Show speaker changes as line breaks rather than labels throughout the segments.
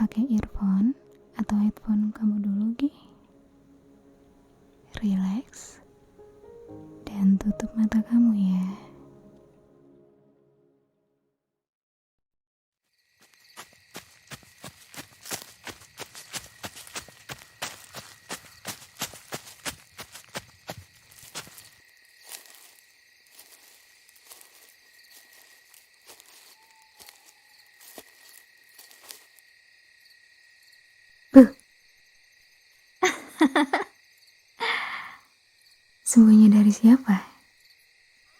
pakai earphone atau headphone kamu dulu, Gi. Relax dan tutup mata kamu ya. Sembunyi dari siapa?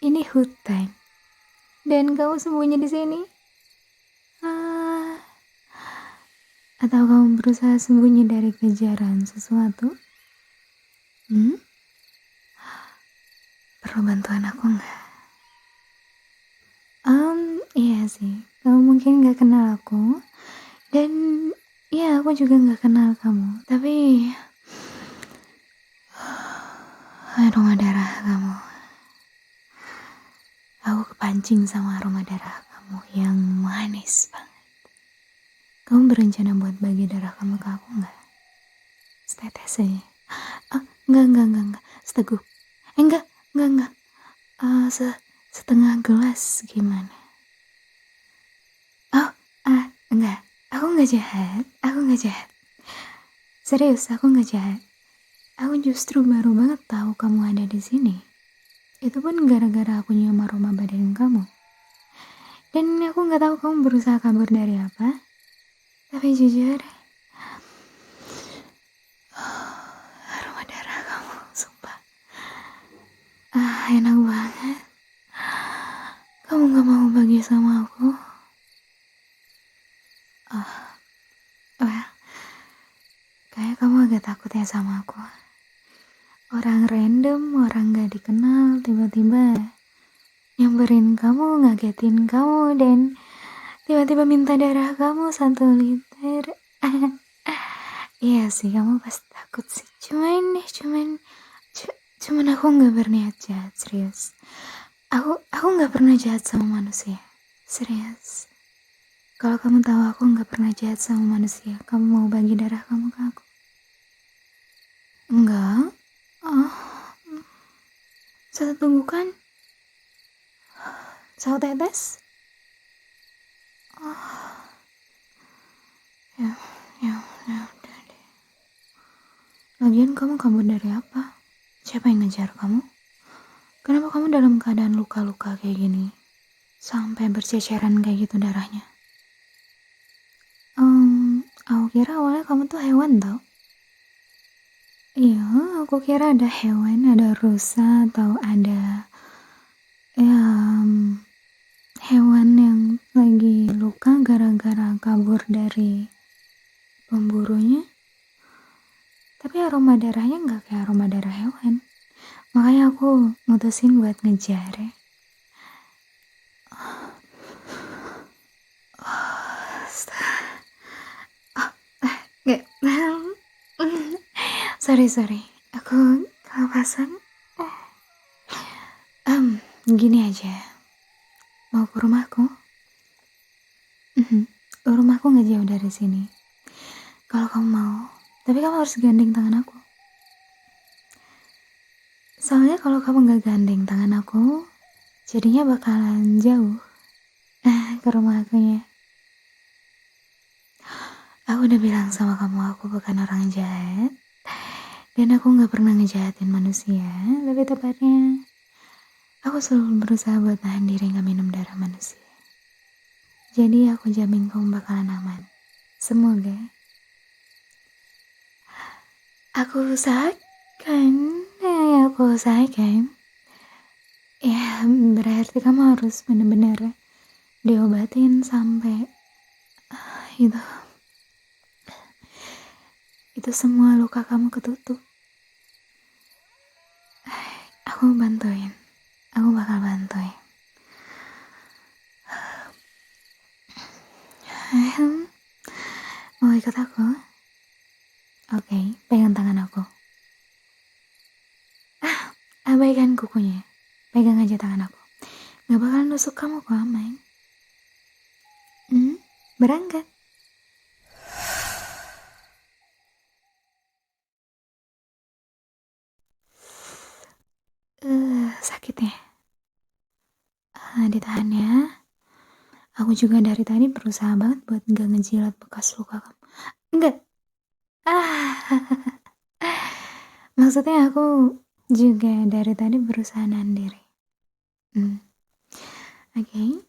Ini hutan. Dan kamu sembunyi di sini? Atau kamu berusaha sembunyi dari kejaran sesuatu? Perlu bantuan aku nggak? Iya sih. Kamu mungkin nggak kenal aku. Dan ya aku juga nggak kenal kamu. Tapi aroma darah kamu. Aku kepancing sama aroma darah kamu yang manis banget. Kamu berencana buat bagi darah kamu ke aku nggak? Setetes aja. Enggak. Seteguk. Enggak. Setengah gelas gimana? Enggak. Aku nggak jahat. Serius, aku nggak jahat. Aku justru baru banget tahu kamu ada di sini. Itu pun gara-gara aku nyium aroma badan kamu. Dan aku nggak tahu kamu berusaha kabur dari apa. Tapi jujur, aroma darah kamu, sumpah. Enak banget. Kamu nggak mau bagi sama aku? Kayak kamu agak takut ya sama aku. Orang random, orang gak dikenal, tiba-tiba nyamperin kamu, ngagetin kamu, dan tiba-tiba minta darah kamu 1 liter. Iya sih, kamu pasti takut sih. Cuman aku gak berniat jahat, serius. Aku gak pernah jahat sama manusia, serius. Kalau kamu tahu aku gak pernah jahat sama manusia, kamu mau bagi darah kamu ke aku? Enggak. Satu tunggukan. 1 tetes. Ya udah deh. Lagian kamu kabur dari apa? Siapa yang ngejar kamu? Kenapa kamu dalam keadaan luka-luka kayak gini? Sampai berceceran kayak gitu darahnya. Aku kira awalnya kamu tuh hewan tau. Iya, aku kira ada hewan, ada rusa atau ada hewan yang lagi luka gara-gara kabur dari pemburunya. Tapi aroma darahnya nggak kayak aroma darah hewan. Makanya aku mutusin buat ngejar ya. Sorry, aku kelepasan. Gini aja, mau ke rumahku? Rumahku nggak jauh dari sini. Kalau kamu mau, tapi kamu harus gandeng tangan aku. Soalnya kalau kamu nggak gandeng tangan aku, jadinya bakalan jauh ke rumah akunya. Aku udah bilang sama kamu aku bukan orang jahat. Dan aku gak pernah ngejahatin manusia. Lebih tepatnya, aku selalu berusaha buat nahan diri gak minum darah manusia. Jadi aku jamin kamu bakalan aman. Semoga. Aku usahakan. Ya berarti kamu harus bener-bener diobatin sampai itu semua luka kamu ketutup. Aku bakal bantuin. Mau ikut aku? Oke, pegang tangan aku. Abaikan kukunya. Pegang aja tangan aku. Gak bakal nusuk kamu kok, aman. Berangkat. ditahan ya. Aku juga dari tadi berusaha banget buat gak ngejilat bekas luka kamu. Enggak. Ah. Maksudnya aku juga dari tadi berusaha nahan diri. Oke.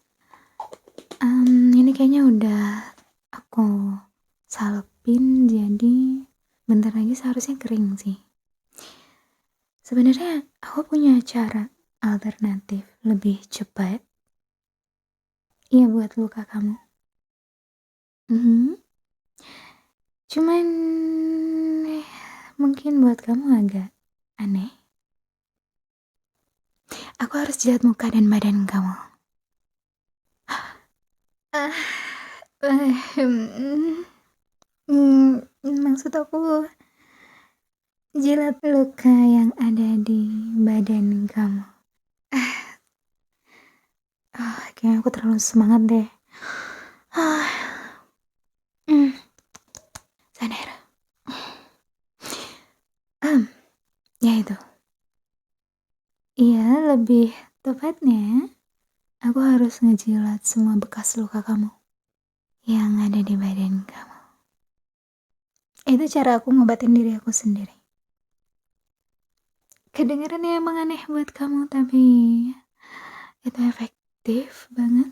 Ini kayaknya udah aku salepin, jadi bentar lagi seharusnya kering sih. Sebenarnya aku punya cara alternatif lebih cepat. Iya, buat luka kamu. Cuman mungkin buat kamu agak aneh. Aku harus jilat muka dan badan kamu. Maksud aku jilat luka yang ada di badan kamu. Kayaknya aku terlalu semangat deh. Sadar. Ya itu. Iya, lebih tepatnya aku harus ngejilat semua bekas luka kamu yang ada di badan kamu. Itu cara aku ngobatin diri aku sendiri. Kedengarannya emang aneh buat kamu, tapi itu efektif banget.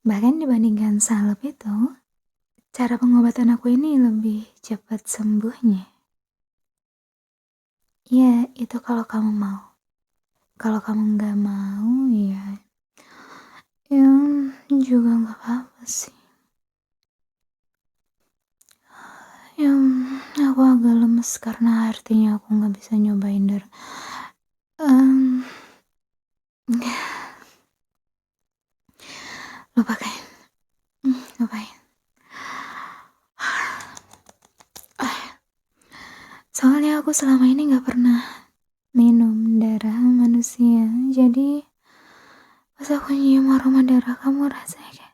Bahkan dibandingkan salep itu, cara pengobatan aku ini lebih cepat sembuhnya. Ya, itu kalau kamu mau. Kalau kamu nggak mau, ya juga nggak apa-apa sih. Aku agak lemes karena artinya aku nggak bisa nyobain lupakan. Ngapain? Soalnya aku selama ini nggak pernah minum darah manusia, jadi pas aku nyium aroma darah kamu rasanya kayak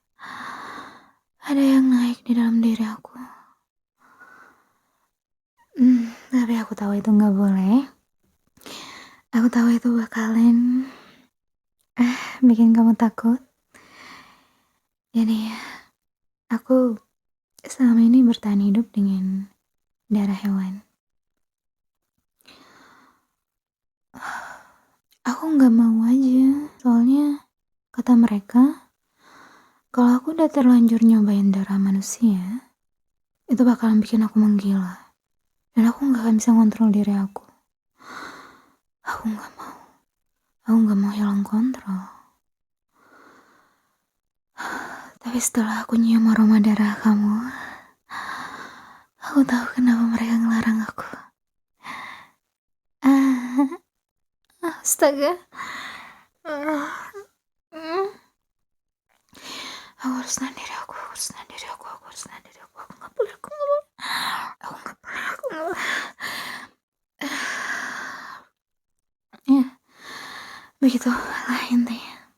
ada yang naik di dalam diri aku. Tapi aku tahu itu nggak boleh. Aku tahu itu bakalan bikin kamu takut. Jadi aku selama ini bertahan hidup dengan darah hewan. Aku nggak mau aja, soalnya kata mereka kalau aku udah terlanjur nyobain darah manusia, itu bakalan bikin aku menggila. Dan aku gak akan bisa ngontrol diri aku. Aku gak mau hilang kontrol. Tapi setelah aku nyium aroma darah kamu, aku tahu kenapa mereka ngelarang aku. Astaga. Aku harus nahan diri aku. Aku gak boleh. Ya, begitulah intinya.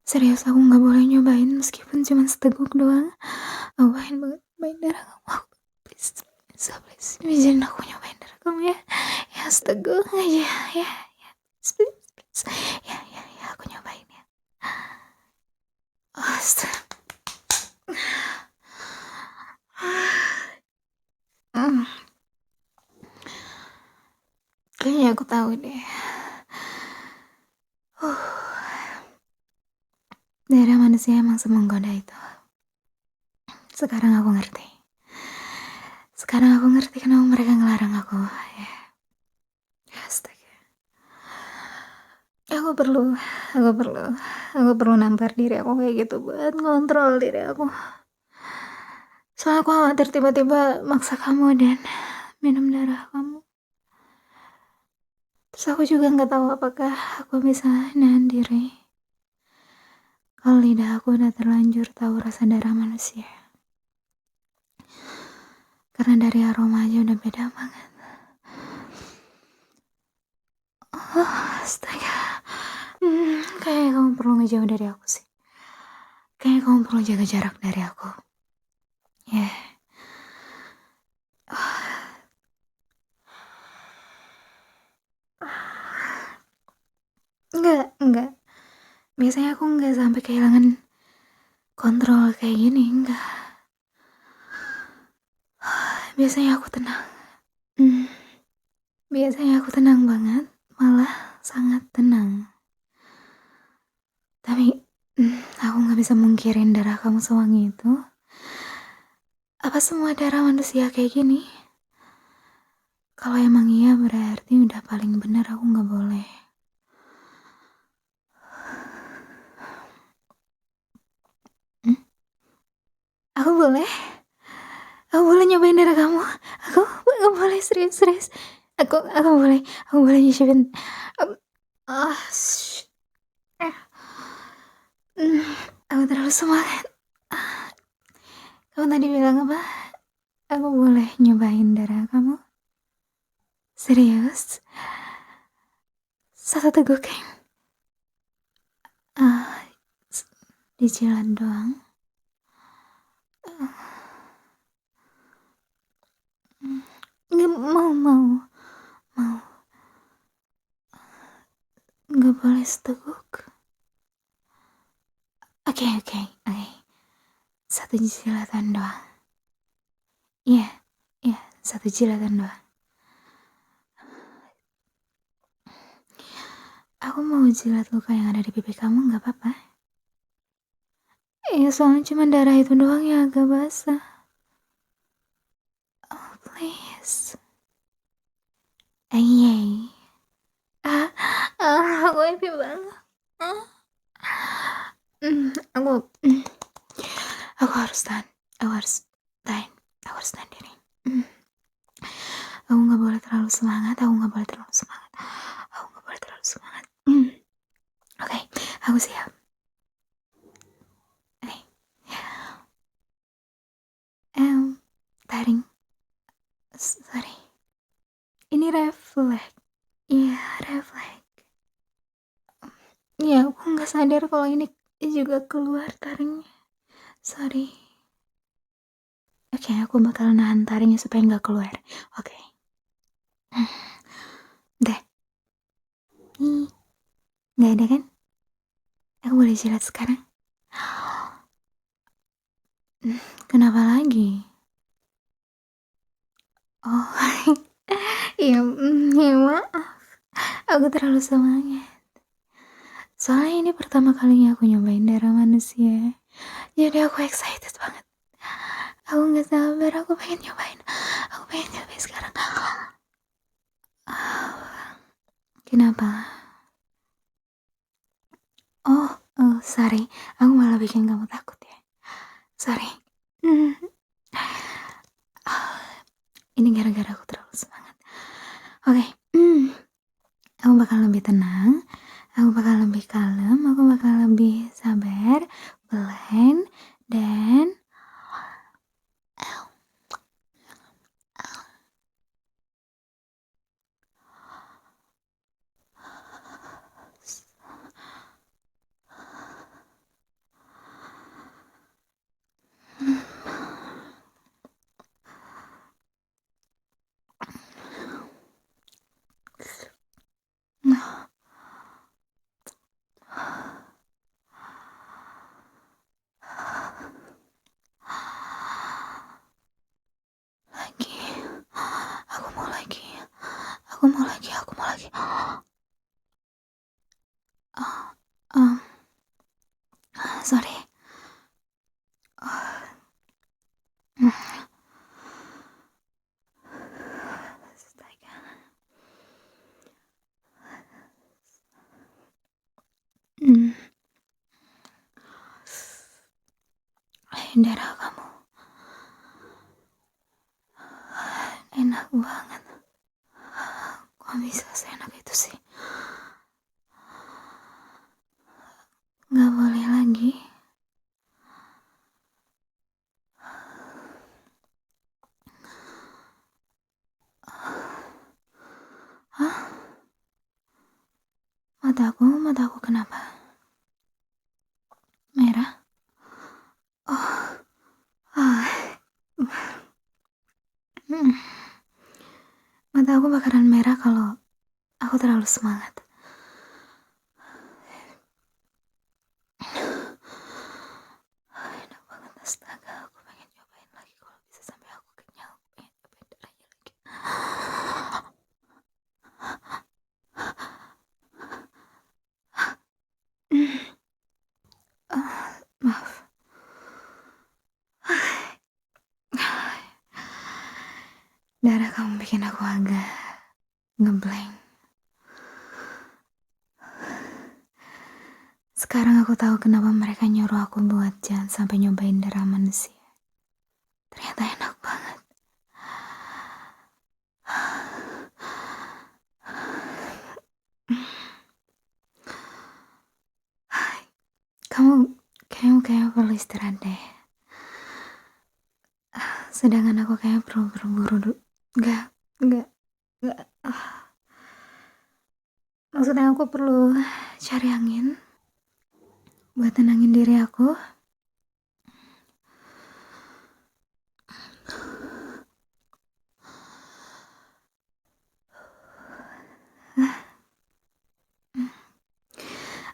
Serius, aku gak boleh nyobain meskipun cuma seteguk doang. Aku pengen banget nyobain darah kamu. Please. Izinin aku nyobain darah kamu ya. Ya, seteguk aja. Ya. Please. Ya, aku nyobain ya. Astaga. Kayaknya aku tahu deh. Darah manusia emang semenggoda itu. Sekarang aku ngerti kenapa mereka ngelarang aku. Ya. Astaga. Aku perlu nampar diri aku kayak gitu buat ngontrol diri aku. Soalnya aku khawatir tiba-tiba maksa kamu dan minum darah kamu. Terus aku juga gak tahu apakah aku bisa nahan diri kalau lidah aku udah terlanjur tahu rasa darah manusia. Karena dari aroma aja udah beda banget. Astaga. Kayaknya kamu perlu ngejauh dari aku sih. Kayaknya kamu perlu jaga jarak dari aku. Ya. Enggak. Biasanya aku nggak sampai kehilangan kontrol kayak gini, enggak. Biasanya aku tenang. Hmm, biasanya aku tenang banget, malah sangat tenang. Tapi aku nggak bisa mungkirin darah kamu sewangi itu. Apa semua darah manusia kayak gini? Kalau emang iya berarti udah paling benar aku nggak boleh. Hmm? Aku boleh? Aku boleh nyobain darah kamu? Aku boleh serius. Aku boleh nyicipin. Ah, shh. Aku terlalu semangat. Kamu tadi bilang apa? Aku boleh nyobain darah kamu? Serius? Satu teguk kan? Ah, dijilat doang. Nggak mau. Nggak boleh seteguk. Oke. Satu jilatan doang. Iya, satu jilatan doang. Aku mau jilat luka yang ada di pipi kamu, nggak apa-apa? Iya, soalnya cuma darah itu doang yang agak basah. Oh, please. Iya. Aku happy banget. Aku harus tahan. Aku harus tahan diri. Aku nggak boleh terlalu semangat. Aku nggak boleh terlalu semangat. Oke, aku siap. Oke. Taring. Sorry. Ini refleks. Iya, refleks. Iya, aku nggak sadar kalau ini juga keluar taringnya. Sorry. Oke, aku bakal nahan taringnya supaya nggak keluar. Oke. Deh. Nih. Nggak ada kan? Aku boleh jilat sekarang? Kenapa lagi? Oh, iya, maaf. Aku terlalu semangat. Soalnya ini pertama kalinya aku nyobain darah manusia. Jadi aku excited banget. Aku nggak sabar, aku pengen nyobain sekarang. Kenapa? Oh, sorry. Aku malah bikin kamu takut ya. Sorry. Ini gara-gara aku terlalu semangat. Oke. Aku bakal lebih tenang. Aku bakal lebih kalem. Aku bakal lebih sabar. Pelan. Dan lagi. Aku mau lagi. Um, sorry. Astaga. Darah kamu enak banget. Kok bisa seenak itu sih? Gak boleh lagi. Hah? Mataku kenapa? Merah? Oh. Mata aku bakaran merah kalau aku terlalu semangat. bikin aku agak ngeblank. Sekarang aku tahu kenapa mereka nyuruh aku buat jangan sampai nyobain darah manusia. Ternyata enak banget. Kamu perlu istirahat deh. Sedangkan aku kayak perlu buru-buru dulu. Enggak. Maksudnya aku perlu cari angin buat tenangin diri aku.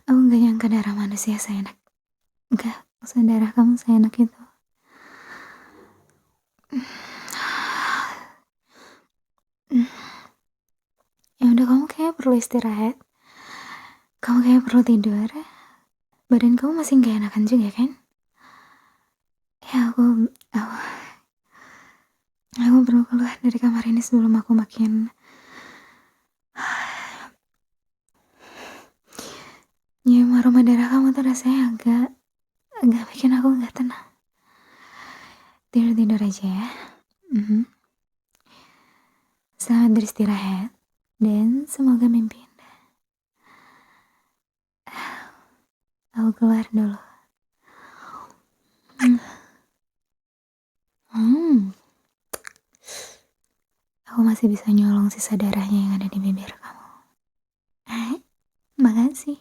Aku gak nyangka darah manusia seenak. Enggak, maksudnya darah kamu seenak itu. Ya udah, kamu kayak perlu istirahat. Kamu kayak perlu tidur. Badan kamu masih gak enakan juga kan? Ya aku perlu keluar dari kamar ini sebelum aku makin nyium aroma darah kamu tuh rasanya agak bikin aku gak tenang. Tidur aja ya. Selamat beristirahat dan semoga mimpi indah. Aku keluar dulu. Aku masih bisa nyolong sisa darahnya yang ada di bibir kamu. Makasih.